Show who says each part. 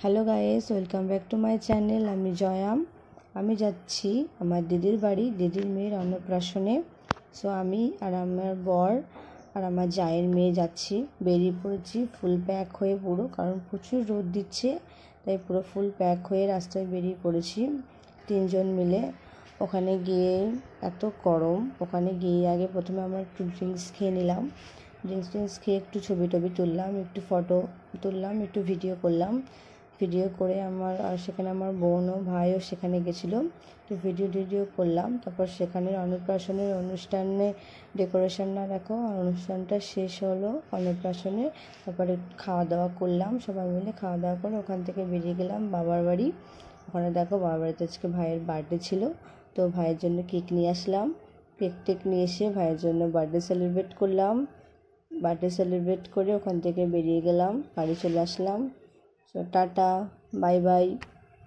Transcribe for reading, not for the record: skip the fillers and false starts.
Speaker 1: Hello guys, welcome back to my channel. আমি জয়াম। আমি যাচ্ছি আমার দিদির বাড়ি, দিদির মেয়ের অন্নপ্রাশনে। সো আমি আর আমার বর আর আমার জায়ের মেয়ে যাচ্ছি। বেরিয়ে পড়েছি ফুল প্যাক হয়ে পুরো, কারণ প্রচুর রোদ দিচ্ছে, তাই পুরো ফুল প্যাক হয়ে রাস্তায় বেরিয়ে পড়েছি তিনজন মিলে। ওখানে গিয়ে এত গরম, ওখানে গিয়ে আগে প্রথমে আমরা একটু ড্রিঙ্কস খেয়ে নিলাম। ড্রিঙ্কস খেয়ে একটু ছবি টবি তুললাম, একটু ফটো তুললাম, একটু ভিডিও করলাম। ভিডিও করে আর সেখানে আমার বোন ও ভাইও সেখানে গেছিলো, তো ভিডিও করলাম। তারপর সেখানের অন্নপ্রাশনের অনুষ্ঠানে ডেকোরেশন না দেখো, অনুষ্ঠানটা শেষ হলো অন্নপ্রাশনে। তারপরে খাওয়া দাওয়া করলাম, সবাই মিলে খাওয়া দাওয়া করে ওখান থেকে বেরিয়ে গেলাম বাবার বাড়ি। ওখানে দেখো বাবার বাড়িতে আজকে ভাইয়ের বার্থডে ছিল, তো ভাইয়ের জন্য কেক নিয়ে আসলাম। কেক নিয়ে এসে ভাইয়ের জন্য বার্থডে সেলিব্রেট করলাম। বার্থডে সেলিব্রেট করে ওখান থেকে বেরিয়ে গেলাম, বাড়ি চলে আসলাম। So tata, bye by.